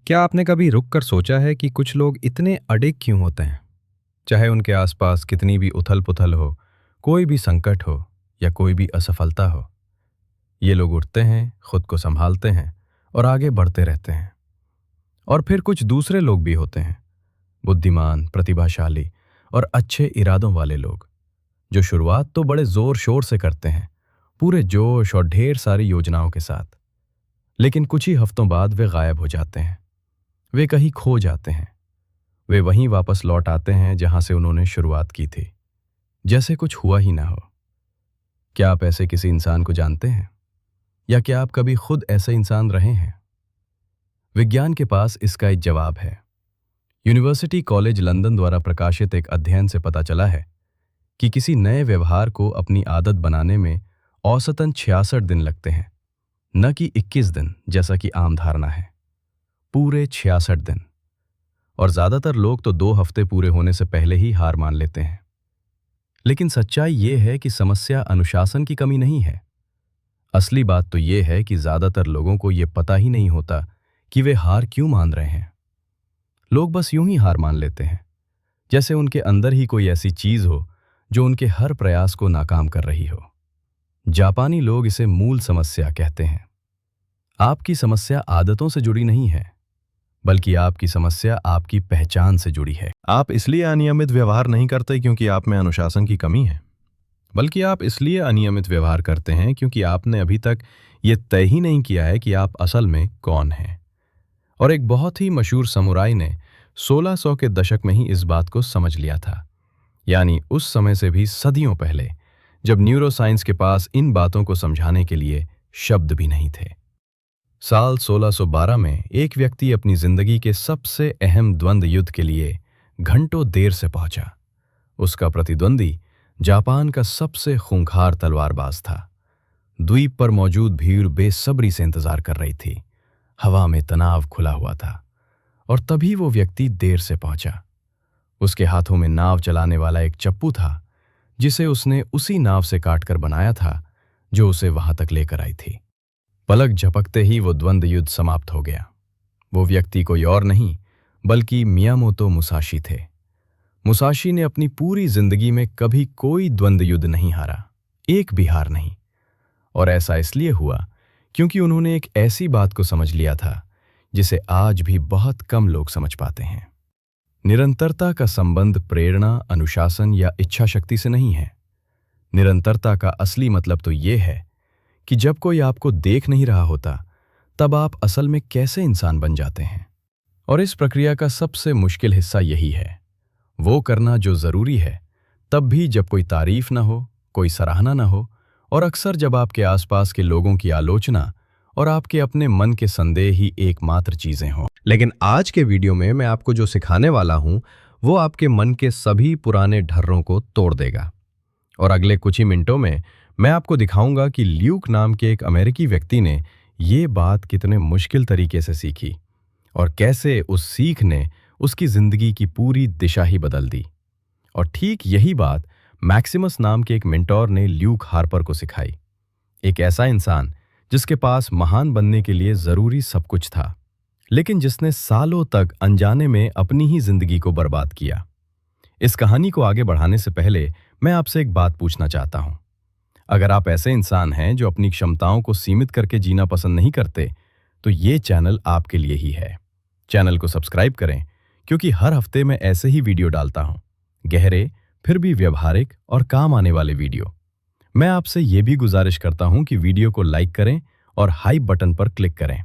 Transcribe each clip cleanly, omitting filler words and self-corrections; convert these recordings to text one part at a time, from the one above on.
क्या आपने कभी रुक कर सोचा है कि कुछ लोग इतने अडिग क्यों होते हैं? चाहे उनके आसपास कितनी भी उथल-पुथल हो, कोई भी संकट हो या कोई भी असफलता हो, ये लोग उठते हैं, खुद को संभालते हैं और आगे बढ़ते रहते हैं। और फिर कुछ दूसरे लोग भी होते हैं, बुद्धिमान, प्रतिभाशाली और अच्छे इरादों वाले लोग, जो शुरुआत तो बड़े जोर-शोर से करते हैं, पूरे जोश और ढेर सारी योजनाओं के साथ। लेकिन कुछ ही हफ्तों बाद वे गायब हो जाते हैं, वे कहीं खो जाते हैं। वे वहीं वापस लौट आते हैं जहां से उन्होंने शुरुआत की थी, जैसे कुछ हुआ ही ना हो। क्या आप ऐसे किसी इंसान को जानते हैं? या क्या आप कभी खुद ऐसे इंसान रहे हैं? विज्ञान के पास इसका एक जवाब है। यूनिवर्सिटी कॉलेज लंदन द्वारा प्रकाशित एक अध्ययन से पता चला है कि किसी नए व्यवहार को अपनी आदत बनाने में औसतन 66 दिन लगते हैं, न कि 21 दिन जैसा कि आम धारणा है। पूरे 66 दिन। और ज्यादातर लोग तो 2 हफ्ते पूरे होने से पहले ही हार मान लेते हैं। लेकिन सच्चाई ये है कि समस्या अनुशासन की कमी नहीं है। असली बात तो ये है कि ज्यादातर लोगों को ये पता ही नहीं होता कि वे हार क्यों मान रहे हैं। लोग बस यूं ही हार मान लेते हैं, जैसे उनके अंदर ही कोई ऐसी चीज हो जो उनके हर प्रयास को नाकाम कर रही हो। जापानी लोग इसे मूल समस्या कहते हैं। आपकी समस्या आदतों से जुड़ी नहीं है, बल्कि आपकी समस्या आपकी पहचान से जुड़ी है। आप इसलिए अनियमित व्यवहार नहीं करते क्योंकि आप में अनुशासन की कमी है, बल्कि आप इसलिए अनियमित व्यवहार करते हैं क्योंकि आपने अभी तक ये तय ही नहीं किया है कि आप असल में कौन हैं। और एक बहुत ही मशहूर समुराई ने 1600 के दशक में ही इस बात को समझ लिया था, यानी उस समय से भी सदियों पहले, जब न्यूरोसाइंस के पास इन बातों को समझाने के लिए शब्द भी नहीं थे। साल 1612 में एक व्यक्ति अपनी जिंदगी के सबसे अहम द्वंद्व युद्ध के लिए घंटों देर से पहुंचा। उसका प्रतिद्वंदी जापान का सबसे खूंखार तलवारबाज था। द्वीप पर मौजूद भीड़ बेसब्री से इंतजार कर रही थी। हवा में तनाव खुला हुआ था और तभी वो व्यक्ति देर से पहुंचा। उसके हाथों में नाव चलाने वाला एक चप्पू था, जिसे उसने उसी नाव से काटकर बनाया था जो उसे वहां तक लेकर आई थी। पलक झपकते ही वो द्वंद्व युद्ध समाप्त हो गया। वो व्यक्ति कोई और नहीं बल्कि मियामोतो मुसाशी थे। मुसाशी ने अपनी पूरी जिंदगी में कभी कोई द्वंद्व युद्ध नहीं हारा, एक भी हार नहीं। और ऐसा इसलिए हुआ क्योंकि उन्होंने एक ऐसी बात को समझ लिया था जिसे आज भी बहुत कम लोग समझ पाते हैं। निरंतरता का संबंध प्रेरणा, अनुशासन या इच्छा शक्ति से नहीं है। निरंतरता का असली मतलब तो ये है कि जब कोई आपको देख नहीं रहा होता, तब आप असल में कैसे इंसान बन जाते हैं। और इस प्रक्रिया का सबसे मुश्किल हिस्सा यही है, वो करना जो जरूरी है, तब भी जब कोई तारीफ ना हो, कोई सराहना ना हो, और अक्सर जब आपके आसपास के लोगों की आलोचना और आपके अपने मन के संदेह ही एकमात्र चीजें हों। लेकिन आज के वीडियो में मैं आपको जो सिखाने वाला हूं, वो आपके मन के सभी पुराने ढर्रों को तोड़ देगा। और अगले कुछ ही मिनटों में मैं आपको दिखाऊंगा कि ल्यूक नाम के एक अमेरिकी व्यक्ति ने ये बात कितने मुश्किल तरीके से सीखी और कैसे उस सीख ने उसकी जिंदगी की पूरी दिशा ही बदल दी। और ठीक यही बात मैक्सिमस नाम के एक मेंटोर ने ल्यूक हार्पर को सिखाई। एक ऐसा इंसान जिसके पास महान बनने के लिए जरूरी सब कुछ था, लेकिन जिसने सालों तक अनजाने में अपनी ही जिंदगी को बर्बाद किया। इस कहानी को आगे बढ़ाने से पहले मैं आपसे एक बात पूछना चाहता हूं। अगर आप ऐसे इंसान हैं जो अपनी क्षमताओं को सीमित करके जीना पसंद नहीं करते, तो ये चैनल आपके लिए ही है। चैनल को सब्सक्राइब करें, क्योंकि हर हफ्ते मैं ऐसे ही वीडियो डालता हूं, गहरे फिर भी व्यवहारिक और काम आने वाले वीडियो। मैं आपसे ये भी गुजारिश करता हूं कि वीडियो को लाइक करें और हाई बटन पर क्लिक करें।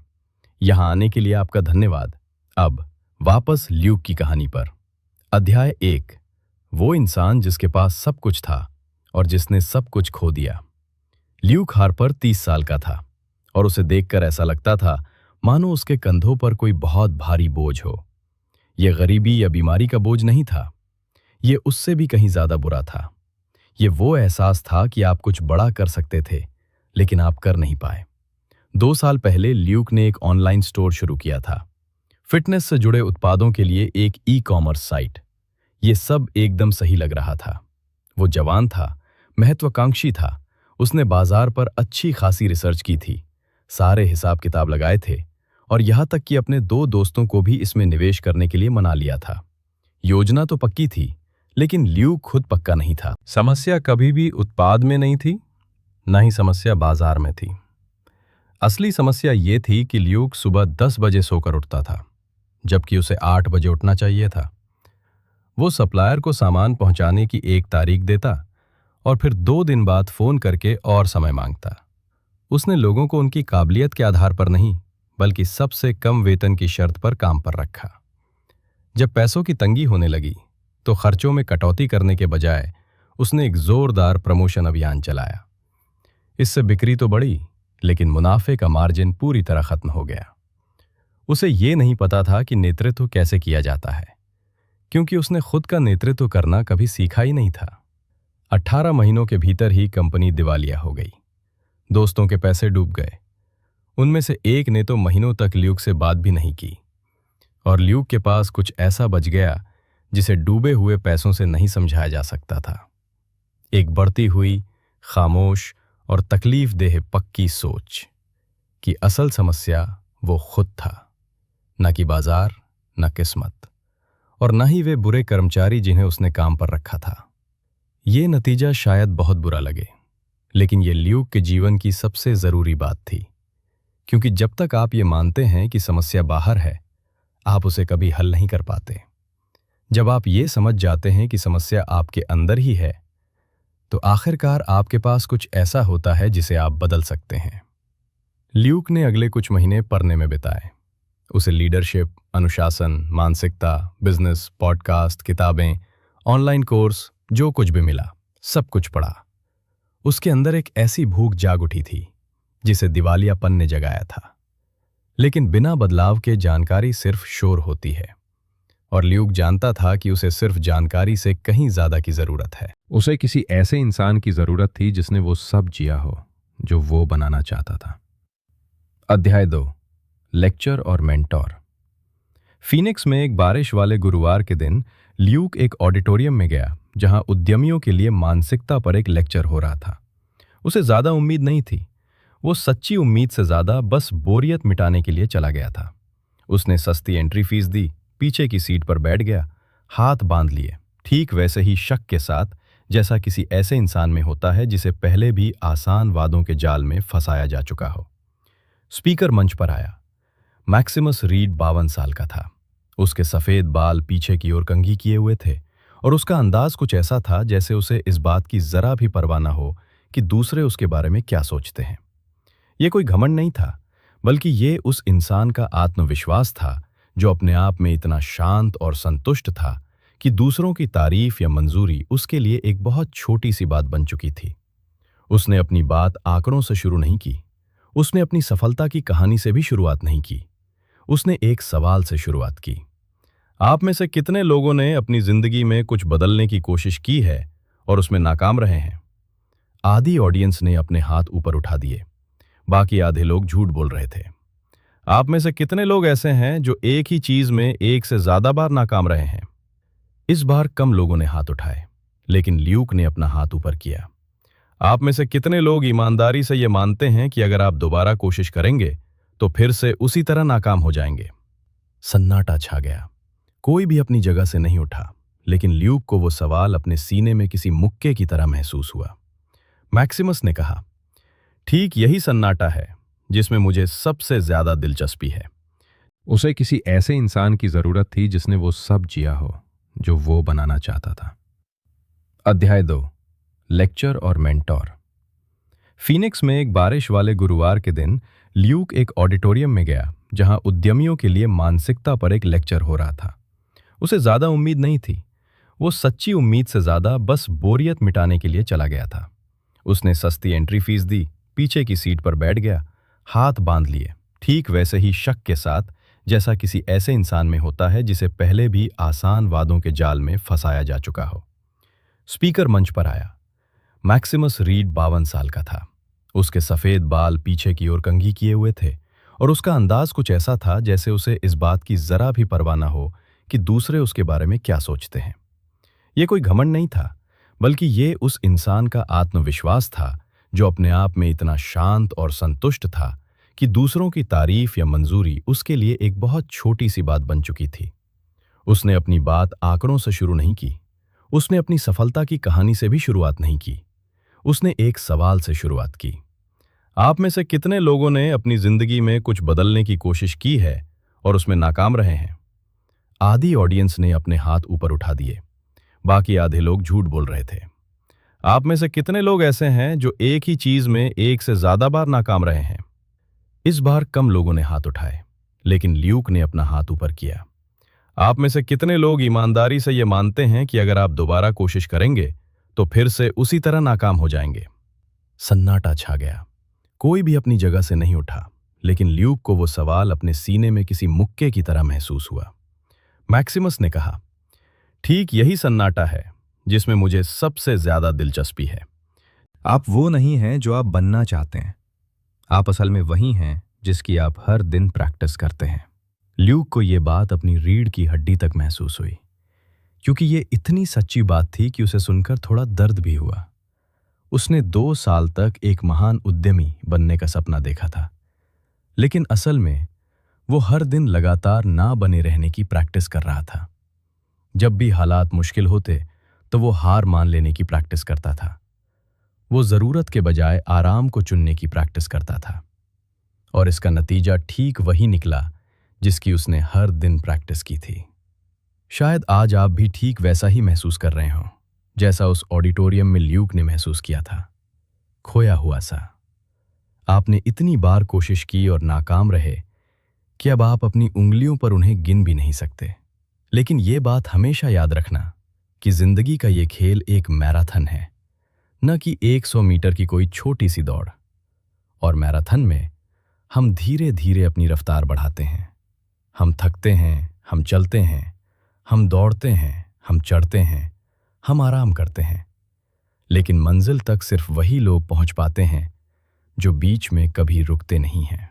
यहां आने के लिए आपका धन्यवाद। अब वापस ल्यूक की कहानी पर। अध्याय 1, वो इंसान जिसके पास सब कुछ था और जिसने सब कुछ खो दिया। ल्यूक हार्पर 30 साल का था और उसे देखकर ऐसा लगता था मानो उसके कंधों पर कोई बहुत भारी बोझ हो। यह गरीबी या बीमारी का बोझ नहीं था, ये उससे भी कहीं ज्यादा बुरा था। ये वो एहसास था कि आप कुछ बड़ा कर सकते थे, लेकिन आप कर नहीं पाए। 2 साल पहले ल्यूक ने एक ऑनलाइन स्टोर शुरू किया था, फिटनेस से जुड़े उत्पादों के लिए एक ई-कॉमर्स साइट। ये सब एकदम सही लग रहा था। वो जवान था, महत्वाकांक्षी था, उसने बाजार पर अच्छी खासी रिसर्च की थी, सारे हिसाब किताब लगाए थे और यहाँ तक कि अपने 2 दोस्तों को भी इसमें निवेश करने के लिए मना लिया था। योजना तो पक्की थी, लेकिन ल्यूक खुद पक्का नहीं था। समस्या कभी भी उत्पाद में नहीं थी, न ही समस्या बाजार में थी। असली समस्या ये थी कि ल्यूक सुबह 10 बजे सोकर उठता था, जबकि उसे 8 बजे उठना चाहिए था। वो सप्लायर को सामान पहुंचाने की एक तारीख देता और फिर 2 दिन बाद फोन करके और समय मांगता। उसने लोगों को उनकी काबिलियत के आधार पर नहीं, बल्कि सबसे कम वेतन की शर्त पर काम पर रखा। जब पैसों की तंगी होने लगी, तो खर्चों में कटौती करने के बजाय उसने एक जोरदार प्रमोशन अभियान चलाया। इससे बिक्री तो बढ़ी, लेकिन मुनाफे का मार्जिन पूरी तरह खत्म हो गया। उसे ये नहीं पता था कि नेतृत्व कैसे किया जाता है, क्योंकि उसने खुद का नेतृत्व करना कभी सीखा ही नहीं था। 18 महीनों के भीतर ही कंपनी दिवालिया हो गई। दोस्तों के पैसे डूब गए। उनमें से एक ने तो महीनों तक ल्यूक से बात भी नहीं की, और ल्यूक के पास कुछ ऐसा बच गया जिसे डूबे हुए पैसों से नहीं समझाया जा सकता था। एक बढ़ती हुई, खामोश और तकलीफदेह पक्की सोच कि असल समस्या वो खुद था, न कि बाजार, न किस्मत, और न ही वे बुरे कर्मचारी जिन्हें उसने काम पर रखा था। ये नतीजा शायद बहुत बुरा लगे, लेकिन ये ल्यूक के जीवन की सबसे ज़रूरी बात थी, क्योंकि जब तक आप ये मानते हैं कि समस्या बाहर है, आप उसे कभी हल नहीं कर पाते। जब आप ये समझ जाते हैं कि समस्या आपके अंदर ही है, तो आखिरकार आपके पास कुछ ऐसा होता है जिसे आप बदल सकते हैं। ल्यूक ने अगले कुछ महीने पढ़ने में बिताए। उसे लीडरशिप, अनुशासन, मानसिकता, बिजनेस, पॉडकास्ट, किताबें, ऑनलाइन कोर्स, जो कुछ भी मिला, सब कुछ पढ़ा। उसके अंदर एक ऐसी भूख जाग उठी थी जिसे दिवालियापन ने जगाया था। लेकिन बिना बदलाव के जानकारी सिर्फ शोर होती है, और ल्यूक जानता था कि उसे सिर्फ जानकारी से कहीं ज्यादा की जरूरत है। उसे किसी ऐसे इंसान की जरूरत थी जिसने वो सब जिया हो जो वो बनाना चाहता था। अध्याय 2, लेक्चर और मेंटोर। फीनिक्स में एक बारिश वाले गुरुवार के दिन ल्यूक एक ऑडिटोरियम में गया जहां उद्यमियों के लिए मानसिकता पर एक लेक्चर हो रहा था। उसे ज्यादा उम्मीद नहीं थी। वो सच्ची उम्मीद से ज्यादा बस बोरियत मिटाने के लिए चला गया था। उसने सस्ती एंट्री फीस दी, पीछे की सीट पर बैठ गया, हाथ बांध लिए, ठीक वैसे ही शक के साथ जैसा किसी ऐसे इंसान में होता है जिसे पहले भी आसान वादों के जाल में फंसाया जा चुका हो। स्पीकर मंच पर आया। मैक्सिमस रीड 52 साल का था। उसके सफेद बाल पीछे की ओर कंघी किए हुए थे, और उसका अंदाज कुछ ऐसा था जैसे उसे इस बात की जरा भी परवाह न हो कि दूसरे उसके बारे में क्या सोचते हैं। ये कोई घमंड नहीं था, बल्कि ये उस इंसान का आत्मविश्वास था जो अपने आप में इतना शांत और संतुष्ट था कि दूसरों की तारीफ या मंजूरी उसके लिए एक बहुत छोटी सी बात बन चुकी थी। उसने अपनी बात आंकड़ों से शुरू नहीं की। उसने अपनी सफलता की कहानी से भी शुरुआत नहीं की। उसने एक सवाल से शुरुआत की। आप में से कितने लोगों ने अपनी जिंदगी में कुछ बदलने की कोशिश की है और उसमें नाकाम रहे हैं? आधी ऑडियंस ने अपने हाथ ऊपर उठा दिए। बाकी आधे लोग झूठ बोल रहे थे। आप में से कितने लोग ऐसे हैं जो एक ही चीज में एक से ज्यादा बार नाकाम रहे हैं? इस बार कम लोगों ने हाथ उठाए, लेकिन ल्यूक ने अपना हाथ ऊपर किया। आप में से कितने लोग ईमानदारी से ये मानते हैं कि अगर आप दोबारा कोशिश करेंगे तो फिर से उसी तरह नाकाम हो जाएंगे? सन्नाटा छा गया। कोई भी अपनी जगह से नहीं उठा, लेकिन ल्यूक को वो सवाल अपने सीने में किसी मुक्के की तरह महसूस हुआ। मैक्सिमस ने कहा, ठीक यही सन्नाटा है जिसमें मुझे सबसे ज्यादा दिलचस्पी है। उसे किसी ऐसे इंसान की जरूरत थी जिसने वो सब जिया हो जो वो बनाना चाहता था। अध्याय 2, लेक्चर और मेंटोर। फीनिक्स में एक बारिश वाले गुरुवार के दिन ल्यूक एक ऑडिटोरियम में गया जहां उद्यमियों के लिए मानसिकता पर एक लेक्चर हो रहा था। उसे ज्यादा उम्मीद नहीं थी। वो सच्ची उम्मीद से ज्यादा बस बोरियत मिटाने के लिए चला गया था। उसने सस्ती एंट्री फीस दी, पीछे की सीट पर बैठ गया, हाथ बांध लिए, ठीक वैसे ही शक के साथ जैसा किसी ऐसे इंसान में होता है जिसे पहले भी आसान वादों के जाल में फंसाया जा चुका हो। स्पीकर मंच पर आया। मैक्सिमस रीड 52 साल का था। उसके सफेद बाल पीछे की ओर कंघी किए हुए थे, और उसका अंदाज कुछ ऐसा था जैसे उसे इस बात की जरा भी परवाह न हो कि दूसरे उसके बारे में क्या सोचते हैं। ये कोई घमंड नहीं था, बल्कि ये उस इंसान का आत्मविश्वास था जो अपने आप में इतना शांत और संतुष्ट था कि दूसरों की तारीफ या मंजूरी उसके लिए एक बहुत छोटी सी बात बन चुकी थी। उसने अपनी बात आंकड़ों से शुरू नहीं की। उसने अपनी सफलता की कहानी से भी शुरुआत नहीं की। उसने एक सवाल से शुरुआत की। आप में से कितने लोगों ने अपनी जिंदगी में कुछ बदलने की कोशिश की है और उसमें नाकाम रहे हैं? आधी ऑडियंस ने अपने हाथ ऊपर उठा दिए। बाकी आधे लोग झूठ बोल रहे थे। आप में से कितने लोग ऐसे हैं जो एक ही चीज में एक से ज्यादा बार नाकाम रहे हैं? इस बार कम लोगों ने हाथ उठाए, लेकिन ल्यूक ने अपना हाथ ऊपर किया। आप में से कितने लोग ईमानदारी से यह मानते हैं कि अगर आप दोबारा कोशिश करेंगे तो फिर से उसी तरह नाकाम हो जाएंगे? सन्नाटा छा गया। कोई भी अपनी जगह से नहीं उठा, लेकिन ल्यूक को वो सवाल अपने सीने में किसी मुक्के की तरह महसूस हुआ। मैक्सिमस ने कहा, ठीक यही सन्नाटा है जिसमें मुझे सबसे ज्यादा दिलचस्पी है। आप वो नहीं हैं जो आप बनना चाहते हैं। आप असल में वही हैं जिसकी आप हर दिन प्रैक्टिस करते हैं। ल्यूक को ये बात अपनी रीढ़ की हड्डी तक महसूस हुई, क्योंकि ये इतनी सच्ची बात थी कि उसे सुनकर थोड़ा दर्द भी हुआ। उसने 2 साल तक एक महान उद्यमी बनने का सपना देखा था, लेकिन असल में वो हर दिन लगातार ना बने रहने की प्रैक्टिस कर रहा था। जब भी हालात मुश्किल होते तो वो हार मान लेने की प्रैक्टिस करता था। वो जरूरत के बजाय आराम को चुनने की प्रैक्टिस करता था, और इसका नतीजा ठीक वही निकला जिसकी उसने हर दिन प्रैक्टिस की थी। शायद आज आप भी ठीक वैसा ही महसूस कर रहे हों जैसा उस ऑडिटोरियम में ल्यूक ने महसूस किया था, खोया हुआ सा। आपने इतनी बार कोशिश की और नाकाम रहे कि अब आप अपनी उंगलियों पर उन्हें गिन भी नहीं सकते। लेकिन ये बात हमेशा याद रखना कि जिंदगी का ये खेल एक मैराथन है, न कि 100 मीटर की कोई छोटी सी दौड़। और मैराथन में हम धीरे धीरे अपनी रफ्तार बढ़ाते हैं। हम थकते हैं, हम चलते हैं, हम दौड़ते हैं, हम चढ़ते हैं, हम आराम करते हैं, लेकिन मंजिल तक सिर्फ वही लोग पहुंच पाते हैं जो बीच में कभी रुकते नहीं हैं।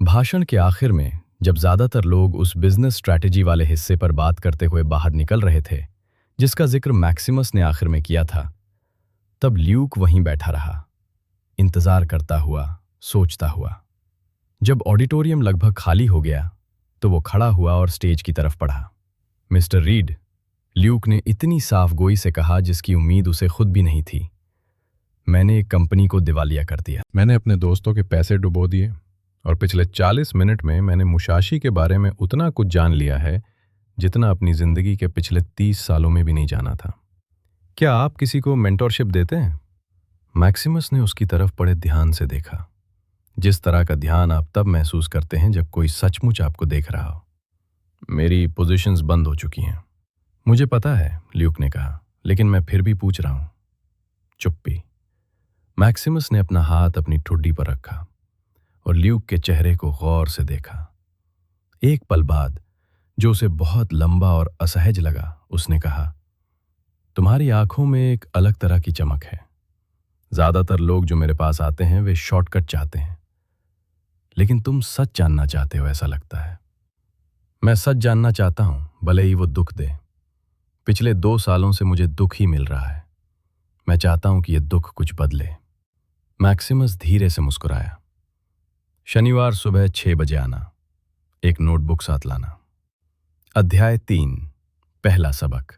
भाषण के आखिर में जब ज्यादातर लोग उस बिजनेस स्ट्रैटेजी वाले हिस्से पर बात करते हुए बाहर निकल रहे थे जिसका जिक्र मैक्सिमस ने आखिर में किया था, तब ल्यूक वहीं बैठा रहा, इंतजार करता हुआ, सोचता हुआ। जब ऑडिटोरियम लगभग खाली हो गया तो वो खड़ा हुआ और स्टेज की तरफ बढ़ा। मिस्टर रीड, ल्यूक ने इतनी साफ गोई से कहा जिसकी उम्मीद उसे खुद भी नहीं थी, मैंने एक कंपनी को दिवालिया कर दिया। मैंने अपने दोस्तों के पैसे डुबो दिए और पिछले 40 मिनट में मैंने मुशाशी के बारे में उतना कुछ जान लिया है जितना अपनी जिंदगी के पिछले 30 सालों में भी नहीं जाना था। क्या आप किसी को मेंटोरशिप देते हैं? मैक्सिमस ने उसकी तरफ बड़े ध्यान से देखा, जिस तरह का ध्यान आप तब महसूस करते हैं जब कोई सचमुच आपको देख रहा हो। मेरी पोजीशंस बंद हो चुकी हैं। मुझे पता है, ल्यूक ने कहा, लेकिन मैं फिर भी पूछ रहा हूं। चुप्पी। मैक्सिमस ने अपना हाथ अपनी ठुड्डी पर रखा और ल्यूक के चेहरे को गौर से देखा। एक पल बाद, जो उसे बहुत लंबा और असहज लगा, उसने कहा, तुम्हारी आंखों में एक अलग तरह की चमक है। ज्यादातर लोग जो मेरे पास आते हैं वे शॉर्टकट चाहते हैं, लेकिन तुम सच जानना चाहते हो, ऐसा लगता है। मैं सच जानना चाहता हूं, भले ही वो दुख दे। पिछले 2 सालों से मुझे दुख ही मिल रहा है। मैं चाहता हूं कि यह दुख कुछ बदले। मैक्सिमस धीरे से मुस्कुराया। शनिवार सुबह 6 बजे आना, एक नोटबुक साथ लाना। अध्याय 3, पहला सबक,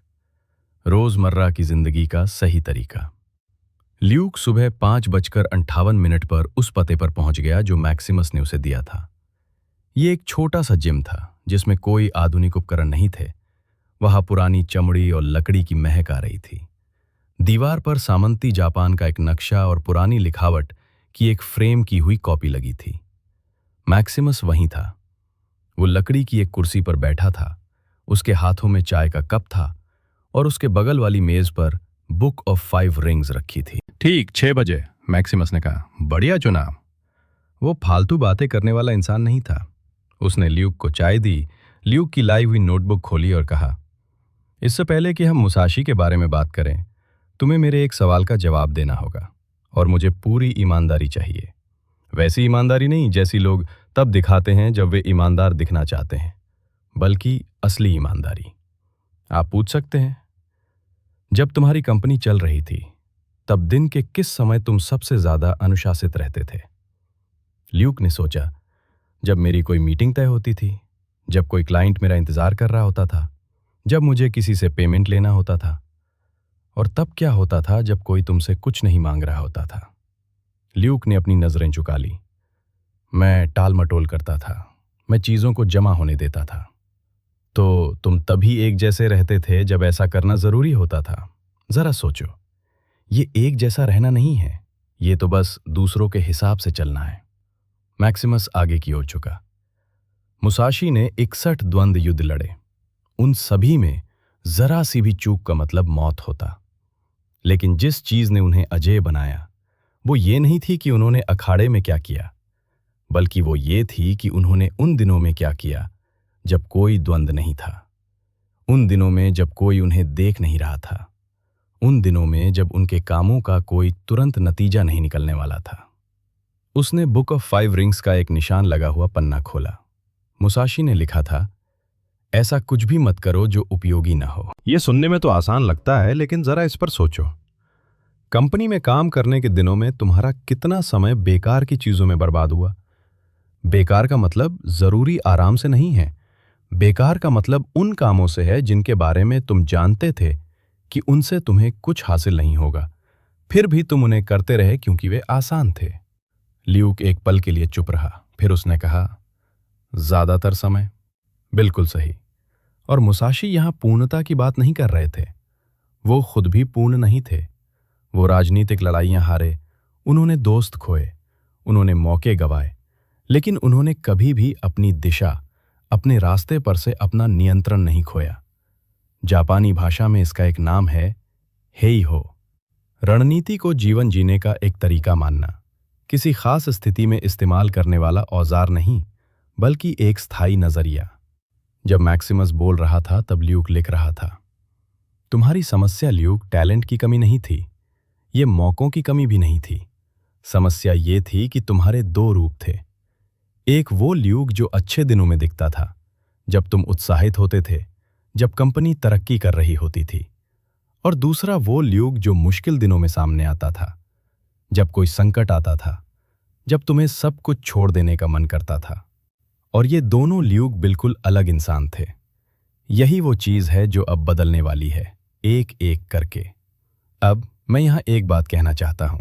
रोजमर्रा की जिंदगी का सही तरीका। ल्यूक सुबह 5:58 पर उस पते पर पहुंच गया जो मैक्सिमस ने उसे दिया था। ये एक छोटा सा जिम था जिसमें कोई आधुनिक उपकरण नहीं थे। वहां पुरानी चमड़ी और लकड़ी की महक आ रही थी। दीवार पर सामंती जापान का एक नक्शा और पुरानी लिखावट की एक फ्रेम की हुई कॉपी लगी थी। मैक्सिमस वहीं था। वो लकड़ी की एक कुर्सी पर बैठा था। उसके हाथों में चाय का कप था और उसके बगल वाली मेज पर बुक ऑफ 5 रिंग्स रखी थी। ठीक 6 बजे, मैक्सिमस ने कहा। बढ़िया चुनाव। वो फालतू बातें करने वाला इंसान नहीं था। उसने ल्यूक को चाय दी, ल्यूक की लाई हुई नोटबुक खोली और कहा, इससे पहले कि हम मुसाशी के बारे में बात करें, तुम्हें मेरे एक सवाल का जवाब देना होगा और मुझे पूरी ईमानदारी चाहिए। वैसी ईमानदारी नहीं जैसी लोग तब दिखाते हैं जब वे ईमानदार दिखना चाहते हैं, बल्कि असली ईमानदारी। आप पूछ सकते हैं, जब तुम्हारी कंपनी चल रही थी तब दिन के किस समय तुम सबसे ज्यादा अनुशासित रहते थे? ल्यूक ने सोचा जब मेरी कोई मीटिंग तय होती थी, जब कोई क्लाइंट मेरा इंतजार कर रहा होता था, जब मुझे किसी से पेमेंट लेना होता था, और तब क्या होता था जब कोई तुमसे कुछ नहीं मांग रहा होता था। ल्यूक ने अपनी नजरें झुका ली। मैं टाल मटोल करता था, मैं चीजों को जमा होने देता था। तो तुम तभी एक जैसे रहते थे जब ऐसा करना जरूरी होता था। जरा सोचो, ये एक जैसा रहना नहीं है, ये तो बस दूसरों के हिसाब से चलना है। मैक्सिमस आगे की ओर झुका। मुसाशी ने 61 द्वंद्व युद्ध लड़े। उन सभी में जरा सी भी चूक का मतलब मौत होता। लेकिन जिस चीज ने उन्हें अजेय बनाया, वो ये नहीं थी कि उन्होंने अखाड़े में क्या किया, बल्कि वो ये थी कि उन्होंने उन दिनों में क्या किया जब कोई द्वंद्व नहीं था। उन दिनों में जब कोई उन्हें देख नहीं रहा था। उन दिनों में जब उनके कामों का कोई तुरंत नतीजा नहीं निकलने वाला था। उसने बुक ऑफ 5 रिंग्स का एक निशान लगा हुआ पन्ना खोला। मुसाशी ने लिखा था, ऐसा कुछ भी मत करो जो उपयोगी ना हो। ये सुनने में तो आसान लगता है, लेकिन जरा इस पर सोचो। कंपनी में काम करने के दिनों में तुम्हारा कितना समय बेकार की चीजों में बर्बाद हुआ। बेकार का मतलब जरूरी आराम से नहीं है। बेकार का मतलब उन कामों से है जिनके बारे में तुम जानते थे कि उनसे तुम्हें कुछ हासिल नहीं होगा, फिर भी तुम उन्हें करते रहे क्योंकि वे आसान थे। ल्यूक एक पल के लिए चुप रहा, फिर उसने कहा, ज्यादातर समय। बिल्कुल सही। और मुसाशी यहां पूर्णता की बात नहीं कर रहे थे। वो खुद भी पूर्ण नहीं थे। वो राजनीतिक लड़ाइयां हारे, उन्होंने दोस्त खोए, उन्होंने मौके गंवाए, लेकिन उन्होंने कभी भी अपनी दिशा, अपने रास्ते पर से अपना नियंत्रण नहीं खोया। जापानी भाषा में इसका एक नाम है हेई हो। रणनीति को जीवन जीने का एक तरीका मानना, किसी खास स्थिति में इस्तेमाल करने वाला औजार नहीं, बल्कि एक स्थायी नजरिया। जब मैक्सिमस बोल रहा था तब ल्यूक लिख रहा था। तुम्हारी समस्या ल्यूक टैलेंट की कमी नहीं थी, ये मौकों की कमी भी नहीं थी। समस्या ये थी कि तुम्हारे 2 रूप थे। एक वो ल्यूक जो अच्छे दिनों में दिखता था, जब तुम उत्साहित होते थे, जब कंपनी तरक्की कर रही होती थी, और दूसरा वो ल्यूक जो मुश्किल दिनों में सामने आता था, जब कोई संकट आता था, जब तुम्हें सब कुछ छोड़ देने का मन करता था। और ये दोनों ल्यूक बिल्कुल अलग इंसान थे। यही वो चीज है जो अब बदलने वाली है, एक एक करके। अब मैं यहां एक बात कहना चाहता हूं।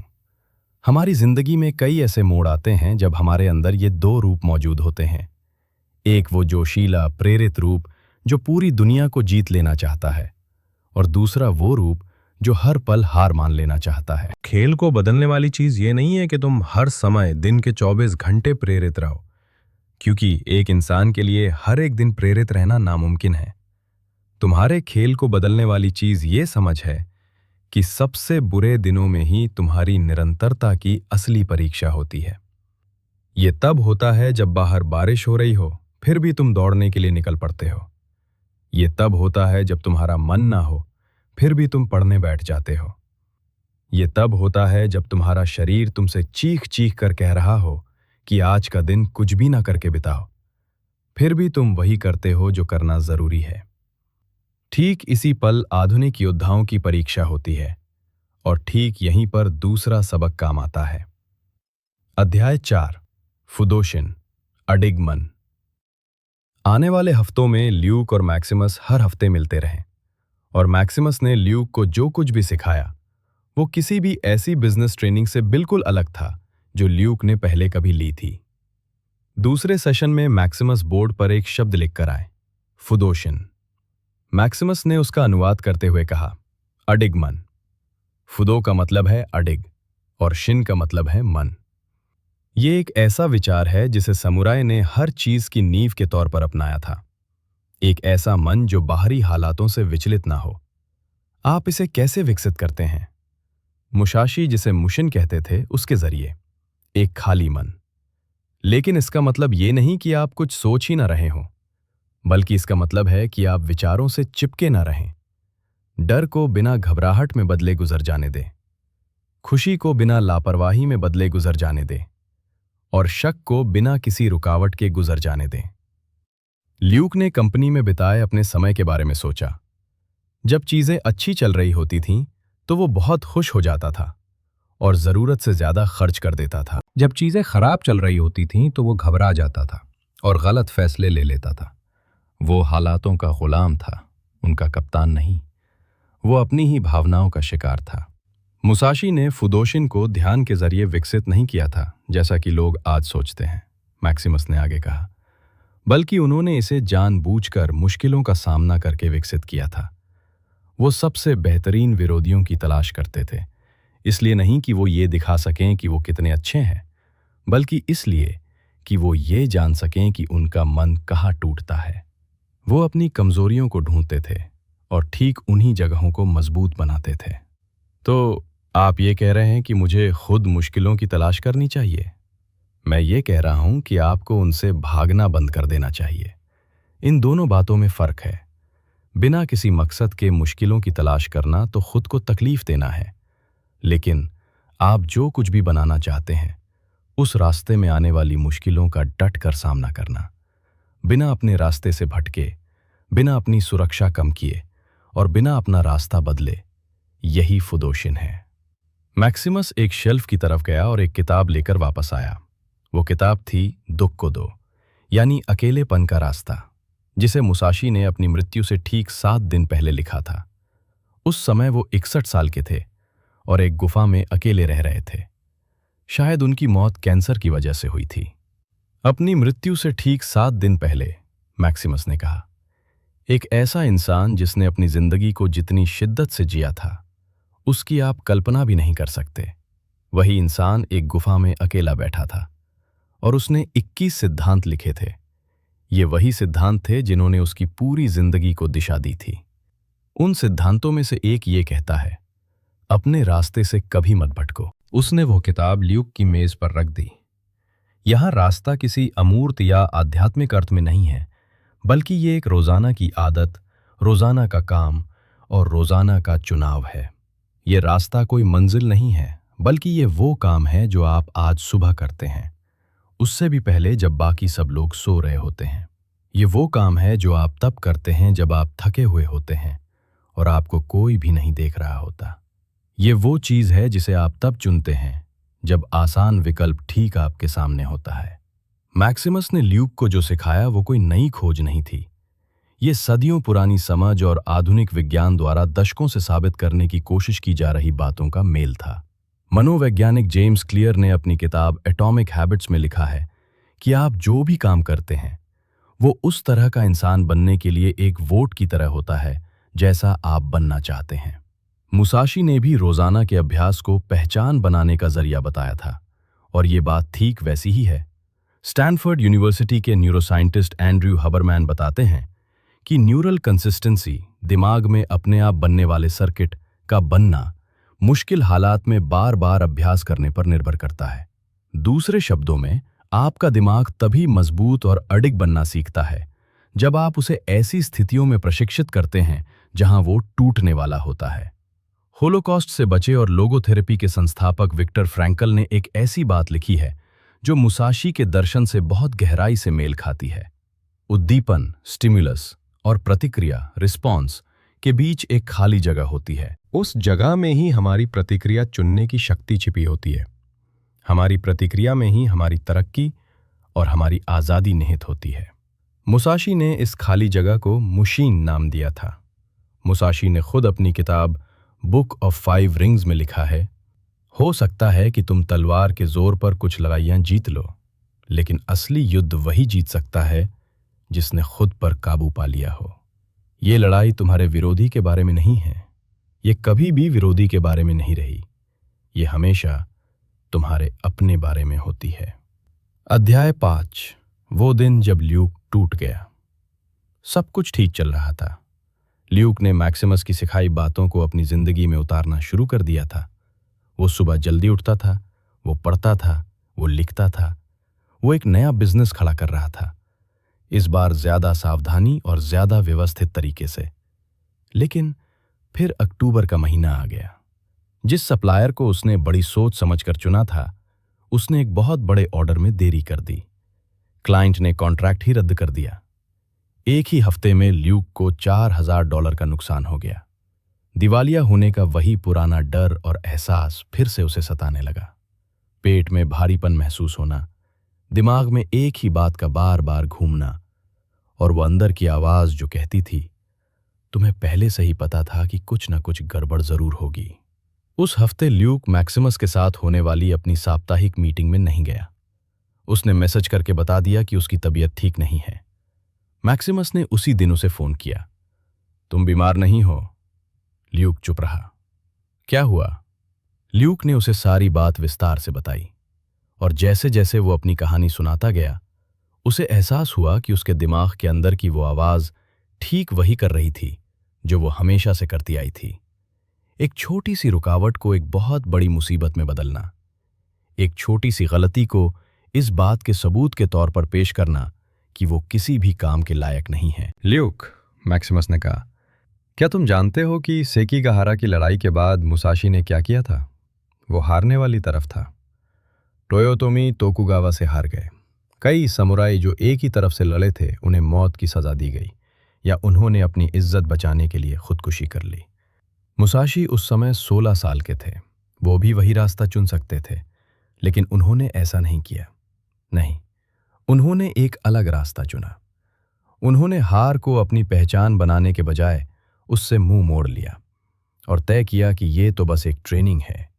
हमारी जिंदगी में कई ऐसे मोड़ आते हैं जब हमारे अंदर ये 2 रूप मौजूद होते हैं। एक वो जोशीला, प्रेरित रूप जो पूरी दुनिया को जीत लेना चाहता है, और दूसरा वो रूप जो हर पल हार मान लेना चाहता है। खेल को बदलने वाली चीज ये नहीं है कि तुम हर समय दिन के 24 घंटे प्रेरित रहो, क्योंकि एक इंसान के लिए हर एक दिन प्रेरित रहना नामुमकिन है। तुम्हारे खेल को बदलने वाली चीज ये समझ है कि सबसे बुरे दिनों में ही तुम्हारी निरंतरता की असली परीक्षा होती है। ये तब होता है जब बाहर बारिश हो रही हो, फिर भी तुम दौड़ने के लिए निकल पड़ते हो। ये तब होता है जब तुम्हारा मन ना हो, फिर भी तुम पढ़ने बैठ जाते हो। ये तब होता है जब तुम्हारा शरीर तुमसे चीख चीख कर कह रहा हो कि आज का दिन कुछ भी ना करके बिताओ, फिर भी तुम वही करते हो जो करना जरूरी है। ठीक इसी पल आधुनिक योद्धाओं की परीक्षा होती है, और ठीक यहीं पर दूसरा सबक काम आता है। अध्याय 4, फुदोशिन, अडिग मन। आने वाले हफ्तों में ल्यूक और मैक्सिमस हर हफ्ते मिलते रहे, और मैक्सिमस ने ल्यूक को जो कुछ भी सिखाया वो किसी भी ऐसी बिजनेस ट्रेनिंग से बिल्कुल अलग था जो ल्यूक ने पहले कभी ली थी। दूसरे सेशन में मैक्सिमस बोर्ड पर एक शब्द लिखकर आए, फुदोशिन। मैक्सिमस ने उसका अनुवाद करते हुए कहा, अडिग मन। फुदो का मतलब है अडिग और शिन का मतलब है मन। ये एक ऐसा विचार है जिसे समुराय ने हर चीज की नींव के तौर पर अपनाया था। एक ऐसा मन जो बाहरी हालातों से विचलित ना हो। आप इसे कैसे विकसित करते हैं? मुसाशी, जिसे मुशिन कहते थे, उसके जरिए। एक खाली मन। लेकिन इसका मतलब ये नहीं कि आप कुछ सोच ही ना रहे हो, बल्कि इसका मतलब है कि आप विचारों से चिपके ना रहें। डर को बिना घबराहट में बदले गुजर जाने दें, खुशी को बिना लापरवाही में बदले गुजर जाने दें, और शक को बिना किसी रुकावट के गुजर जाने दें। ल्यूक ने कंपनी में बिताए अपने समय के बारे में सोचा। जब चीजें अच्छी चल रही होती थीं, तो वो बहुत खुश हो जाता था और जरूरत से ज्यादा खर्च कर देता था। जब चीजें खराब चल रही होती थीं, तो वो घबरा जाता था और गलत फैसले ले लेता था। वो हालातों का गुलाम था, उनका कप्तान नहीं। वो अपनी ही भावनाओं का शिकार था। मुसाशी ने फुदोशिन को ध्यान के जरिए विकसित नहीं किया था, जैसा कि लोग आज सोचते हैं, मैक्सिमस ने आगे कहा, बल्कि उन्होंने इसे जानबूझकर मुश्किलों का सामना करके विकसित किया था। वो सबसे बेहतरीन विरोधियों की तलाश करते थे, इसलिए नहीं कि वो ये दिखा सकें कि वो कितने अच्छे हैं, बल्कि इसलिए कि वो ये जान सकें कि उनका मन कहाँ टूटता है। वो अपनी कमजोरियों को ढूंढते थे और ठीक उन्हीं जगहों को मजबूत बनाते थे। तो आप ये कह रहे हैं कि मुझे खुद मुश्किलों की तलाश करनी चाहिए? मैं ये कह रहा हूं कि आपको उनसे भागना बंद कर देना चाहिए। इन दोनों बातों में फर्क है। बिना किसी मकसद के मुश्किलों की तलाश करना तो खुद को तकलीफ देना है, लेकिन आप जो कुछ भी बनाना चाहते हैं उस रास्ते में आने वाली मुश्किलों का डट कर सामना करना, बिना अपने रास्ते से भटके, बिना अपनी सुरक्षा कम किए और बिना अपना रास्ता बदले, यही फुदोशिन है। मैक्सिमस एक शेल्फ की तरफ गया और एक किताब लेकर वापस आया। वो किताब थी दुख को दो, यानी अकेलेपन का रास्ता, जिसे मुसाशी ने अपनी मृत्यु से ठीक 7 दिन पहले लिखा था। उस समय वो 61 साल के थे और एक गुफा में अकेले रह रहे थे। शायद उनकी मौत कैंसर की वजह से हुई थी। अपनी मृत्यु से ठीक 7 दिन पहले मैक्सिमस ने कहा, एक ऐसा इंसान जिसने अपनी जिंदगी को जितनी शिद्दत से जिया था उसकी आप कल्पना भी नहीं कर सकते। वही इंसान एक गुफा में अकेला बैठा था और उसने 21 सिद्धांत लिखे थे। ये वही सिद्धांत थे जिन्होंने उसकी पूरी जिंदगी को दिशा दी थी। उन सिद्धांतों में से एक ये कहता है, अपने रास्ते से कभी मत भटको। उसने वो किताब ल्यूक की मेज पर रख दी। यहां रास्ता किसी अमूर्त या आध्यात्मिक अर्थ में नहीं है, बल्कि ये एक रोजाना की आदत, रोजाना का काम और रोजाना का चुनाव है। ये रास्ता कोई मंजिल नहीं है, बल्कि ये वो काम है जो आप आज सुबह करते हैं, उससे भी पहले जब बाकी सब लोग सो रहे होते हैं। ये वो काम है जो आप तब करते हैं जब आप थके हुए होते हैं और आपको कोई भी नहीं देख रहा होता। ये वो चीज है जिसे आप तब चुनते हैं जब आसान विकल्प ठीक आपके सामने होता है। मैक्सिमस ने ल्यूक को जो सिखाया वो कोई नई खोज नहीं थी। ये सदियों पुरानी समझ और आधुनिक विज्ञान द्वारा दशकों से साबित करने की कोशिश की जा रही बातों का मेल था। मनोवैज्ञानिक जेम्स क्लियर ने अपनी किताब एटॉमिक हैबिट्स में लिखा है कि आप जो भी काम करते हैं वो उस तरह का इंसान बनने के लिए एक वोट की तरह होता है जैसा आप बनना चाहते हैं। मुसाशी ने भी रोजाना के अभ्यास को पहचान बनाने का जरिया बताया था, और ये बात ठीक वैसी ही है। स्टैनफोर्ड यूनिवर्सिटी के न्यूरोसाइंटिस्ट एंड्रयू हबरमैन बताते हैं कि न्यूरल कंसिस्टेंसी, दिमाग में अपने आप बनने वाले सर्किट का बनना, मुश्किल हालात में बार बार अभ्यास करने पर निर्भर करता है। दूसरे शब्दों में, आपका दिमाग तभी मजबूत और अडिग बनना सीखता है जब आप उसे ऐसी स्थितियों में प्रशिक्षित करते हैं जहां वो टूटने वाला होता है। होलोकॉस्ट से बचे और लोगोथेरेपी के संस्थापक विक्टर फ्रैंकल ने एक ऐसी बात लिखी है जो मुसाशी के दर्शन से बहुत गहराई से मेल खाती है। उद्दीपन, स्टिमुलस, और प्रतिक्रिया, रिस्पॉन्स, के बीच एक खाली जगह होती है। उस जगह में ही हमारी प्रतिक्रिया चुनने की शक्ति छिपी होती है। हमारी प्रतिक्रिया में ही हमारी तरक्की और हमारी आज़ादी निहित होती है। मुसाशी ने इस खाली जगह को मुशीन नाम दिया था। मुसाशी ने खुद अपनी किताब बुक ऑफ 5 रिंग्स में लिखा है, हो सकता है कि तुम तलवार के जोर पर कुछ लड़ाइयां जीत लो, लेकिन असली युद्ध वही जीत सकता है जिसने खुद पर काबू पा लिया हो। ये लड़ाई तुम्हारे विरोधी के बारे में नहीं है, ये कभी भी विरोधी के बारे में नहीं रही, ये हमेशा तुम्हारे अपने बारे में होती है। अध्याय 5, वो दिन जब ल्यूक टूट गया। सब कुछ ठीक चल रहा था। ल्यूक ने मैक्सिमस की सिखाई बातों को अपनी जिंदगी में उतारना शुरू कर दिया था। वो सुबह जल्दी उठता था, वो पढ़ता था, वो लिखता था, वो एक नया बिजनेस खड़ा कर रहा था, इस बार ज्यादा सावधानी और ज्यादा व्यवस्थित तरीके से। लेकिन फिर अक्टूबर का महीना आ गया। जिस सप्लायर को उसने बड़ी सोच समझकर चुना था, उसने एक बहुत बड़े ऑर्डर में देरी कर दी। क्लाइंट ने कॉन्ट्रैक्ट ही रद्द कर दिया। एक ही हफ्ते में ल्यूक को $4000 का नुकसान हो गया। दिवालिया होने का वही पुराना डर और एहसास फिर से उसे सताने लगा। पेट में भारीपन महसूस होना, दिमाग में एक ही बात का बार बार घूमना, और वो अंदर की आवाज जो कहती थी, तुम्हें पहले से ही पता था कि कुछ ना कुछ गड़बड़ जरूर होगी। उस हफ्ते ल्यूक मैक्सिमस के साथ होने वाली अपनी साप्ताहिक मीटिंग में नहीं गया। उसने मैसेज करके बता दिया कि उसकी तबीयत ठीक नहीं है। मैक्सिमस ने उसी दिन उसे फोन किया। तुम बीमार नहीं हो? ल्यूक चुप रहा। क्या हुआ? ल्यूक ने उसे सारी बात विस्तार से बताई, और जैसे जैसे वो अपनी कहानी सुनाता गया, उसे एहसास हुआ कि उसके दिमाग के अंदर की वो आवाज ठीक वही कर रही थी जो वो हमेशा से करती आई थी। एक छोटी सी रुकावट को एक बहुत बड़ी मुसीबत में बदलना, एक छोटी सी गलती को इस बात के सबूत के तौर पर पेश करना कि वो किसी भी काम के लायक नहीं है। ल्यूक, मैक्सिमस ने कहा, क्या तुम जानते हो कि सेकीगाहारा की लड़ाई के बाद मुसाशी ने क्या किया था? वो हारने वाली तरफ था। टोयोतोमी तोकुगावा से हार गए। कई समुराई जो एक ही तरफ से लड़े थे, उन्हें मौत की सजा दी गई, या उन्होंने अपनी इज्जत बचाने के लिए खुदकुशी कर ली। मुसाशी उस समय 16 साल के थे। वो भी वही रास्ता चुन सकते थे, लेकिन उन्होंने ऐसा नहीं किया। नहीं, उन्होंने एक अलग रास्ता चुना। उन्होंने हार को अपनी पहचान बनाने के बजाय उससे मुंह मोड़ लिया और तय किया कि ये तो बस एक ट्रेनिंग है,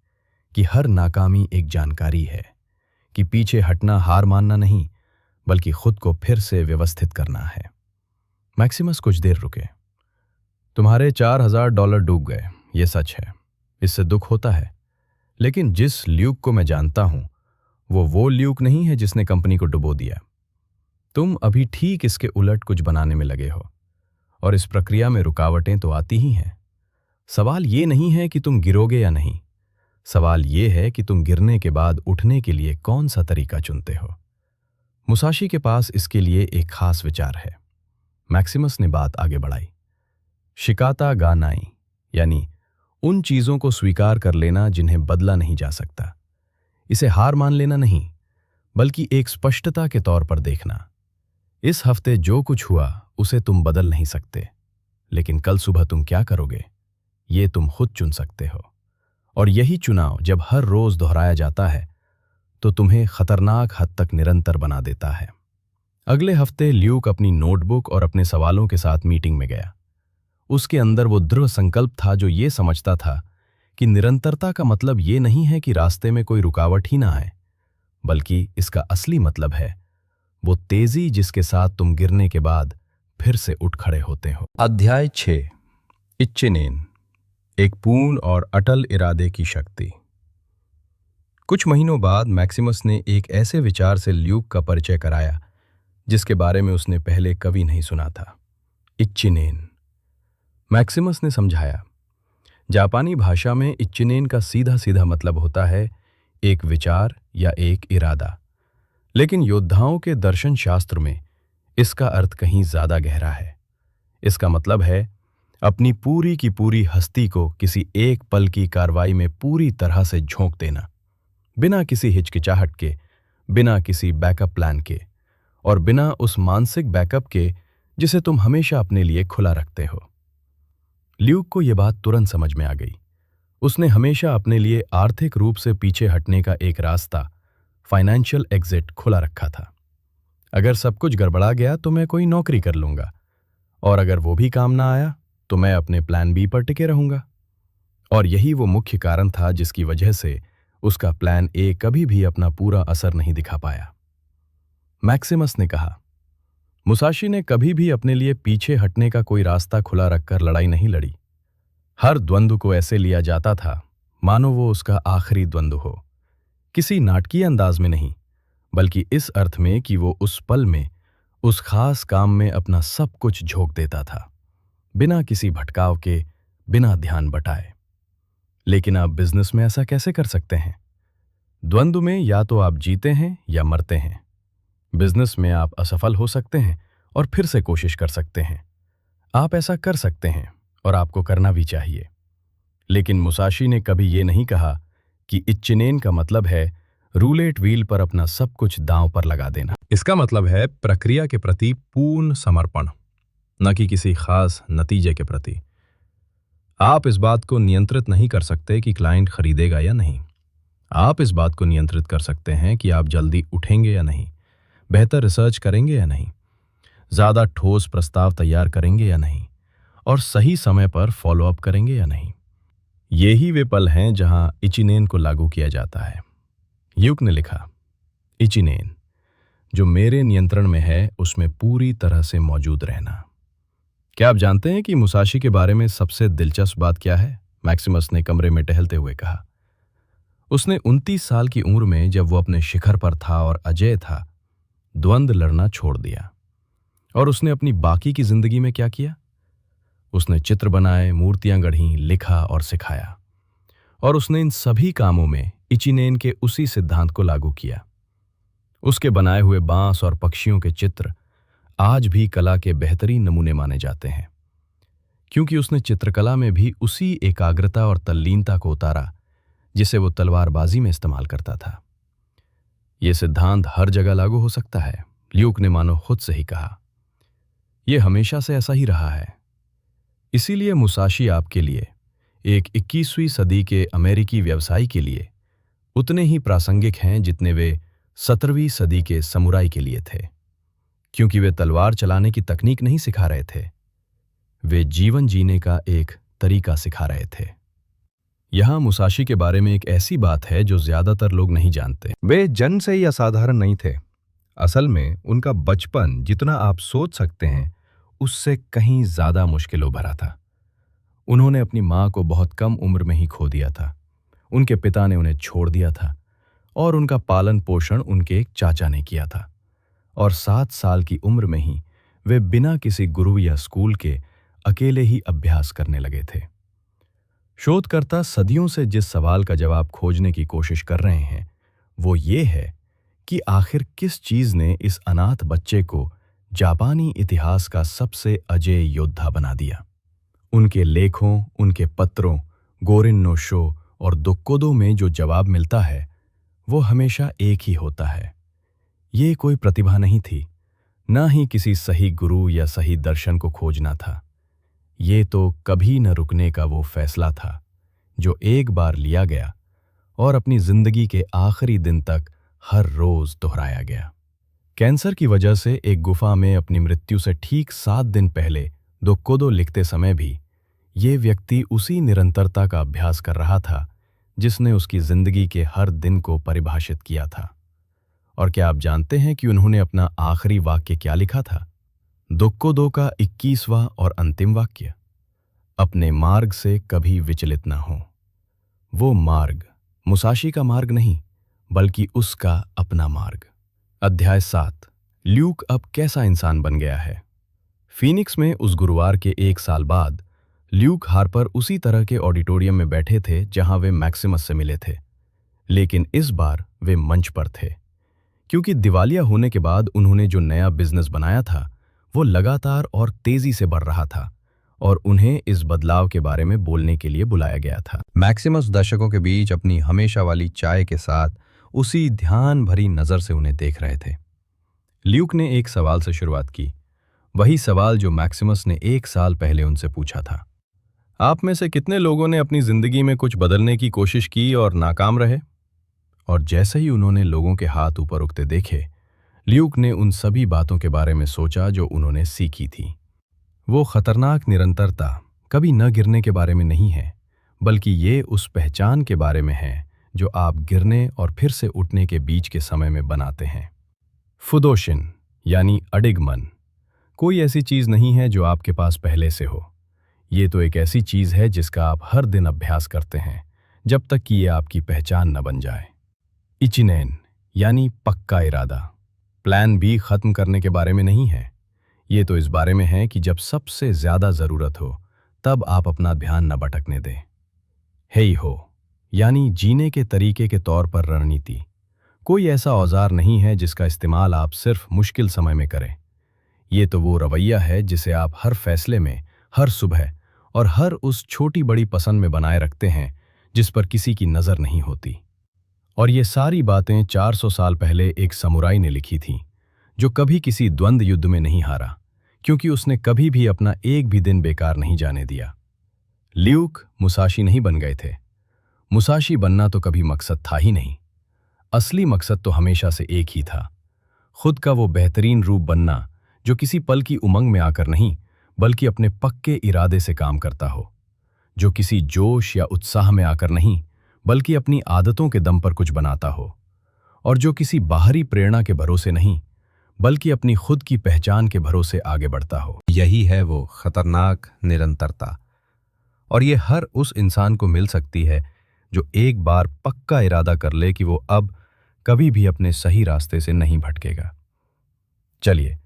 कि हर नाकामी एक जानकारी है, कि पीछे हटना हार मानना नहीं, बल्कि खुद को फिर से व्यवस्थित करना है। मैक्सिमस कुछ देर रुके। तुम्हारे $4000 डूब गए, ये सच है। इससे दुख होता है, लेकिन जिस ल्यूक को मैं जानता हूं, वो ल्यूक नहीं है जिसने कंपनी को डुबो दिया। तुम अभी ठीक इसके उलट कुछ बनाने में लगे हो, और इस प्रक्रिया में रुकावटें तो आती ही हैं। सवाल ये नहीं है कि तुम गिरोगे या नहीं, सवाल ये है कि तुम गिरने के बाद उठने के लिए कौन सा तरीका चुनते हो। मुसाशी के पास इसके लिए एक खास विचार है। मैक्सिमस ने बात आगे बढ़ाई। शिकाता गा नाई, यानी उन चीजों को स्वीकार कर लेना जिन्हें बदला नहीं जा सकता। इसे हार मान लेना नहीं, बल्कि एक स्पष्टता के तौर पर देखना। इस हफ्ते जो कुछ हुआ उसे तुम बदल नहीं सकते, लेकिन कल सुबह तुम क्या करोगे, ये तुम खुद चुन सकते हो। और यही चुनाव जब हर रोज दोहराया जाता है, तो तुम्हें खतरनाक हद तक निरंतर बना देता है। अगले हफ्ते ल्यूक अपनी नोटबुक और अपने सवालों के साथ मीटिंग में गया। उसके अंदर वो दृढ़ संकल्प था जो ये समझता था कि निरंतरता का मतलब ये नहीं है कि रास्ते में कोई रुकावट ही ना आए, बल्कि इसका असली मतलब है वो तेजी जिसके साथ तुम गिरने के बाद फिर से उठ खड़े होते हो। अध्याय 6, इच्चिनेन, एक पूर्ण और अटल इरादे की शक्ति। कुछ महीनों बाद मैक्सिमस ने एक ऐसे विचार से ल्यूक का परिचय कराया जिसके बारे में उसने पहले कभी नहीं सुना था। इच्चिनेन। मैक्सिमस ने समझाया, जापानी भाषा में इच्चिनेन का सीधा सीधा मतलब होता है एक विचार या एक इरादा, लेकिन योद्धाओं के दर्शन शास्त्र में इसका अर्थ कहीं ज्यादा गहरा है। इसका मतलब है अपनी पूरी की पूरी हस्ती को किसी एक पल की कार्रवाई में पूरी तरह से झोंक देना, बिना किसी हिचकिचाहट के, बिना किसी बैकअप प्लान के, और बिना उस मानसिक बैकअप के जिसे तुम हमेशा अपने लिए खुला रखते हो। ल्यूक को यह बात तुरंत समझ में आ गई। उसने हमेशा अपने लिए आर्थिक रूप से पीछे हटने का एक रास्ता, फाइनेंशियल एग्जिट, खुला रखा था। अगर सब कुछ गड़बड़ा गया तो मैं कोई नौकरी कर लूंगा, और अगर वो भी काम ना आया तो मैं अपने प्लान बी पर टिके रहूंगा। और यही वो मुख्य कारण था जिसकी वजह से उसका प्लान ए कभी भी अपना पूरा असर नहीं दिखा पाया। मैक्सिमस ने कहा, मुसाशी ने कभी भी अपने लिए पीछे हटने का कोई रास्ता खुला रखकर लड़ाई नहीं लड़ी। हर द्वंद्व को ऐसे लिया जाता था मानो वो उसका आखिरी द्वंद्व हो, किसी नाटकीय अंदाज में नहीं, बल्कि इस अर्थ में कि वो उस पल में उस खास काम में अपना सब कुछ झोंक देता था, बिना किसी भटकाव के, बिना ध्यान बटाए। लेकिन आप बिजनेस में ऐसा कैसे कर सकते हैं? द्वंद्व में या तो आप जीते हैं या मरते हैं। बिजनेस में आप असफल हो सकते हैं और फिर से कोशिश कर सकते हैं। आप ऐसा कर सकते हैं और आपको करना भी चाहिए। लेकिन मुसाशी ने कभी ये नहीं कहा कि इच्चिनेन का मतलब है रूलेट व्हील पर अपना सब कुछ दांव पर लगा देना। इसका मतलब है प्रक्रिया के प्रति पूर्ण समर्पण, न कि किसी खास नतीजे के प्रति। आप इस बात को नियंत्रित नहीं कर सकते कि क्लाइंट खरीदेगा या नहीं। आप इस बात को नियंत्रित कर सकते हैं कि आप जल्दी उठेंगे या नहीं, बेहतर रिसर्च करेंगे या नहीं, ज़्यादा ठोस प्रस्ताव तैयार करेंगे या नहीं, और सही समय पर फॉलोअप करेंगे या नहीं। यही वे पल हैं जहां इचिनेन को लागू किया जाता है। ल्यूक ने लिखा, इचिनेन, जो मेरे नियंत्रण में है उसमें पूरी तरह से मौजूद रहना। क्या आप जानते हैं कि मुसाशी के बारे में सबसे दिलचस्प बात क्या है? मैक्सिमस ने कमरे में टहलते हुए कहा। उसने 29 साल की उम्र में, जब वो अपने शिखर पर था और अजेय था, द्वंद्व लड़ना छोड़ दिया। और उसने अपनी बाकी की जिंदगी में क्या किया? उसने चित्र बनाए, मूर्तियां गढ़ीं, लिखा और सिखाया। और उसने इन सभी कामों में इचिनेन के उसी सिद्धांत को लागू किया। उसके बनाए हुए बांस और पक्षियों के चित्र आज भी कला के बेहतरीन नमूने माने जाते हैं, क्योंकि उसने चित्रकला में भी उसी एकाग्रता और तल्लीनता को उतारा जिसे वो तलवारबाजी में इस्तेमाल करता था। यह सिद्धांत हर जगह लागू हो सकता है, ल्यूक ने मानो खुद से ही कहा। यह हमेशा से ऐसा ही रहा है। इसीलिए मुसाशी आपके लिए, एक 21वीं सदी के अमेरिकी व्यवसायी के लिए, उतने ही प्रासंगिक हैं जितने वे 17वीं सदी के समुराई के लिए थे। क्योंकि वे तलवार चलाने की तकनीक नहीं सिखा रहे थे, वे जीवन जीने का एक तरीका सिखा रहे थे। यहां मुसाशी के बारे में एक ऐसी बात है जो ज्यादातर लोग नहीं जानते। वे जन्म से ही असाधारण नहीं थे। असल में उनका बचपन, जितना आप सोच सकते हैं, उससे कहीं ज्यादा मुश्किलों भरा था। उन्होंने अपनी मां को बहुत कम उम्र में ही खो दिया था। उनके पिता ने उन्हें छोड़ दिया था और उनका पालन पोषण उनके एक चाचा ने किया था। और 7 साल की उम्र में ही वे बिना किसी गुरु या स्कूल के अकेले ही अभ्यास करने लगे थे। शोधकर्ता सदियों से जिस सवाल का जवाब खोजने की कोशिश कर रहे हैं वो ये है कि आखिर किस चीज ने इस अनाथ बच्चे को जापानी इतिहास का सबसे अजेय योद्धा बना दिया। उनके लेखों, उनके पत्रों, गोरिन नो शो और दोक्कोदो में जो जवाब मिलता है वो हमेशा एक ही होता है। ये कोई प्रतिभा नहीं थी, ना ही किसी सही गुरु या सही दर्शन को खोजना था। ये तो कभी न रुकने का वो फैसला था जो एक बार लिया गया और अपनी जिंदगी के आखिरी दिन तक हर रोज दोहराया गया। कैंसर की वजह से एक गुफा में अपनी मृत्यु से ठीक 7 दिन पहले दोक्कोदो लिखते समय भी ये व्यक्ति उसी निरंतरता का अभ्यास कर रहा था जिसने उसकी जिंदगी के हर दिन को परिभाषित किया था। और क्या आप जानते हैं कि उन्होंने अपना आखिरी वाक्य क्या लिखा था? दोक्कोदो का 21वां और अंतिम वाक्य, अपने मार्ग से कभी विचलित ना हो। वो मार्ग मुसाशी का मार्ग नहीं, बल्कि उसका अपना मार्ग। अध्याय 7, ल्यूक अब कैसा इंसान बन गया है। फीनिक्स में उस गुरुवार के 1 साल बाद ल्यूक हार्पर उसी तरह के ऑडिटोरियम में बैठे थे जहां वे मैक्सिमस से मिले थे, लेकिन इस बार वे मंच पर थे, क्योंकि दिवालिया होने के बाद उन्होंने जो नया बिजनेस बनाया था वो लगातार और तेजी से बढ़ रहा था और उन्हें इस बदलाव के बारे में बोलने के लिए बुलाया गया था। मैक्सिमस दर्शकों के बीच अपनी हमेशा वाली चाय के साथ उसी ध्यान भरी नजर से उन्हें देख रहे थे। ल्यूक ने एक सवाल से शुरुआत की, वही सवाल जो मैक्सिमस ने 1 साल पहले उनसे पूछा था। आप में से कितने लोगों ने अपनी जिंदगी में कुछ बदलने की कोशिश की और नाकाम रहे? और जैसे ही उन्होंने लोगों के हाथ ऊपर उठते देखे, ल्यूक ने उन सभी बातों के बारे में सोचा जो उन्होंने सीखी थी। वो खतरनाक निरंतरता कभी न गिरने के बारे में नहीं है, बल्कि ये उस पहचान के बारे में है जो आप गिरने और फिर से उठने के बीच के समय में बनाते हैं। फुदोशिन यानी अडिग मन कोई ऐसी चीज नहीं है जो आपके पास पहले से हो। ये तो एक ऐसी चीज है जिसका आप हर दिन अभ्यास करते हैं जब तक कि ये आपकी पहचान न बन जाए। इचिनेन यानी पक्का इरादा प्लान बी खत्म करने के बारे में नहीं है। ये तो इस बारे में है कि जब सबसे ज्यादा जरूरत हो तब आप अपना ध्यान न भटकने दें। हेई हो यानी जीने के तरीके के तौर पर रणनीति कोई ऐसा औजार नहीं है जिसका इस्तेमाल आप सिर्फ मुश्किल समय में करें। ये तो वो रवैया है जिसे आप हर फैसले में, हर सुबह और हर उस छोटी बड़ी पसंद में बनाए रखते हैं जिस पर किसी की नजर नहीं होती। और ये सारी बातें 400 साल पहले एक समुराई ने लिखी थीं, जो कभी किसी द्वंद्व युद्ध में नहीं हारा, क्योंकि उसने कभी भी अपना एक भी दिन बेकार नहीं जाने दिया। ल्यूक मुसाशी नहीं बन गए थे। मुसाशी बनना तो कभी मकसद था ही नहीं। असली मकसद तो हमेशा से एक ही था, खुद का वो बेहतरीन रूप बनना जो किसी पल की उमंग में आकर नहीं, बल्कि अपने पक्के इरादे से काम करता हो, जो किसी जोश या उत्साह में आकर नहीं, बल्कि अपनी आदतों के दम पर कुछ बनाता हो, और जो किसी बाहरी प्रेरणा के भरोसे नहीं, बल्कि अपनी खुद की पहचान के भरोसे आगे बढ़ता हो। यही है वो खतरनाक निरंतरता, और ये हर उस इंसान को मिल सकती है जो एक बार पक्का इरादा कर ले कि वो अब कभी भी अपने सही रास्ते से नहीं भटकेगा। चलिए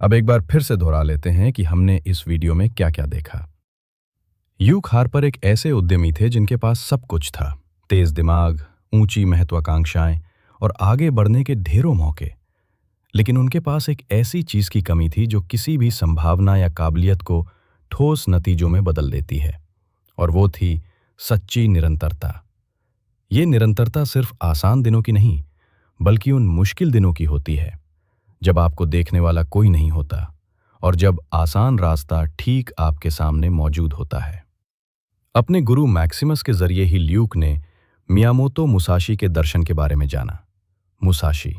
अब एक बार फिर से दोहरा लेते हैं कि हमने इस वीडियो में क्या क्या देखा। ह्यूग हार्पर एक ऐसे उद्यमी थे जिनके पास सब कुछ था, तेज दिमाग, ऊंची महत्वाकांक्षाएं और आगे बढ़ने के ढेरों मौके। लेकिन उनके पास एक ऐसी चीज की कमी थी जो किसी भी संभावना या काबिलियत को ठोस नतीजों में बदल देती है, और वो थी सच्ची निरंतरता। ये निरंतरता सिर्फ आसान दिनों की नहीं, बल्कि उन मुश्किल दिनों की होती है जब आपको देखने वाला कोई नहीं होता और जब आसान रास्ता ठीक आपके सामने मौजूद होता है। अपने गुरु मैक्सिमस के जरिए ही ल्यूक ने मियामोतो मुसाशी के दर्शन के बारे में जाना। मुसाशी,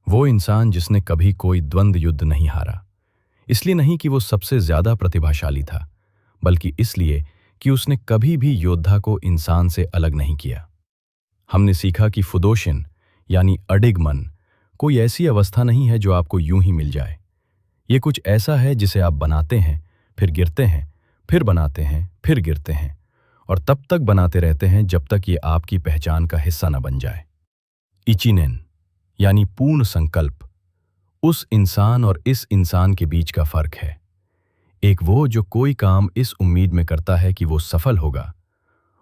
वो इंसान जिसने कभी कोई द्वंद्व युद्ध नहीं हारा, इसलिए नहीं कि वो सबसे ज्यादा प्रतिभाशाली था, बल्कि इसलिए कि उसने कभी भी योद्धा को इंसान से अलग नहीं किया। हमने सीखा कि फुदोशिन यानी अडिग मन कोई ऐसी अवस्था नहीं है जो आपको यूं ही मिल जाए। ये कुछ ऐसा है जिसे आप बनाते हैं, फिर गिरते हैं, फिर बनाते हैं, फिर गिरते हैं, और तब तक बनाते रहते हैं जब तक ये आपकी पहचान का हिस्सा न बन जाए। इचिनेन यानी पूर्ण संकल्प, उस इंसान और इस इंसान के बीच का फर्क है। एक वो जो कोई काम इस उम्मीद में करता है कि वो सफल होगा,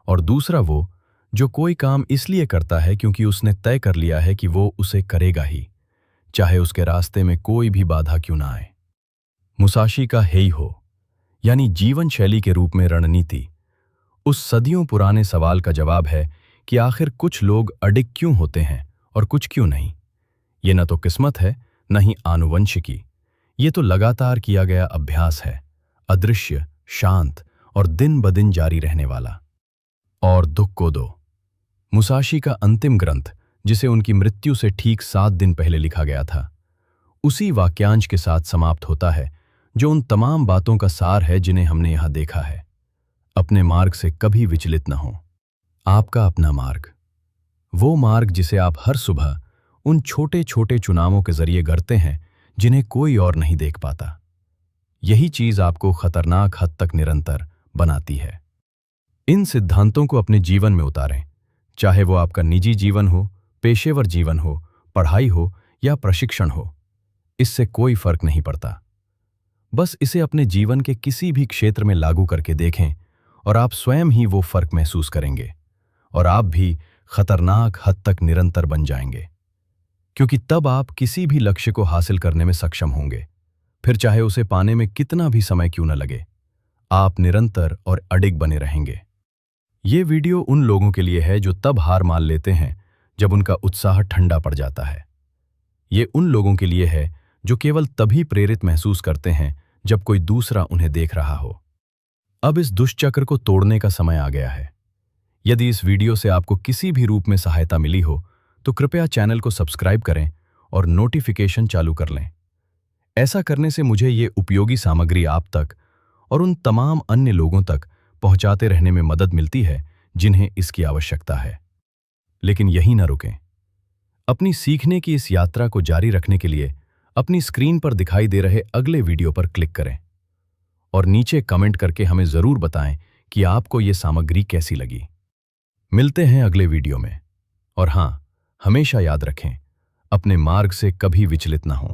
और दूसरा वो जो कोई काम इसलिए करता है क्योंकि उसने तय कर लिया है कि वो उसे करेगा ही, चाहे उसके रास्ते में कोई भी बाधा क्यों ना आए। मुसाशी का हेई हो यानी जीवन शैली के रूप में रणनीति, उस सदियों पुराने सवाल का जवाब है कि आखिर कुछ लोग अडिग क्यों होते हैं और कुछ क्यों नहीं। ये न तो किस्मत है, न ही आनुवंशिकी, ये तो लगातार किया गया अभ्यास है, अदृश्य, शांत और दिन ब दिन जारी रहने वाला। और दुख को दो, मुसाशी का अंतिम ग्रंथ, जिसे उनकी मृत्यु से ठीक 7 दिन पहले लिखा गया था, उसी वाक्यांश के साथ समाप्त होता है जो उन तमाम बातों का सार है जिन्हें हमने यहां देखा है। अपने मार्ग से कभी विचलित न हो। आपका अपना मार्ग, वो मार्ग जिसे आप हर सुबह उन छोटे छोटे चुनावों के जरिए गढ़ते हैं जिन्हें कोई और नहीं देख पाता। यही चीज आपको खतरनाक हद तक निरंतर बनाती है। इन सिद्धांतों को अपने जीवन में उतारें, चाहे वो आपका निजी जीवन हो, पेशेवर जीवन हो, पढ़ाई हो या प्रशिक्षण हो, इससे कोई फर्क नहीं पड़ता। बस इसे अपने जीवन के किसी भी क्षेत्र में लागू करके देखें और आप स्वयं ही वो फर्क महसूस करेंगे, और आप भी खतरनाक हद तक निरंतर बन जाएंगे, क्योंकि तब आप किसी भी लक्ष्य को हासिल करने में सक्षम होंगे, फिर चाहे उसे पाने में कितना भी समय क्यों न लगे। आप निरंतर और अडिग बने रहेंगे। ये वीडियो उन लोगों के लिए है जो तब हार मान लेते हैं जब उनका उत्साह ठंडा पड़ जाता है। ये उन लोगों के लिए है जो केवल तभी प्रेरित महसूस करते हैं जब कोई दूसरा उन्हें देख रहा हो। अब इस दुष्चक्र को तोड़ने का समय आ गया है। यदि इस वीडियो से आपको किसी भी रूप में सहायता मिली हो तो कृपया चैनल को सब्सक्राइब करें और नोटिफिकेशन चालू कर लें। ऐसा करने से मुझे ये उपयोगी सामग्री आप तक और उन तमाम अन्य लोगों तक पहुंचाते रहने में मदद मिलती है जिन्हें इसकी आवश्यकता है। लेकिन यहीं न रुकें। अपनी सीखने की इस यात्रा को जारी रखने के लिए अपनी स्क्रीन पर दिखाई दे रहे अगले वीडियो पर क्लिक करें और नीचे कमेंट करके हमें जरूर बताएं कि आपको ये सामग्री कैसी लगी। मिलते हैं अगले वीडियो में, और हां, हमेशा याद रखें, अपने मार्ग से कभी विचलित ना हों।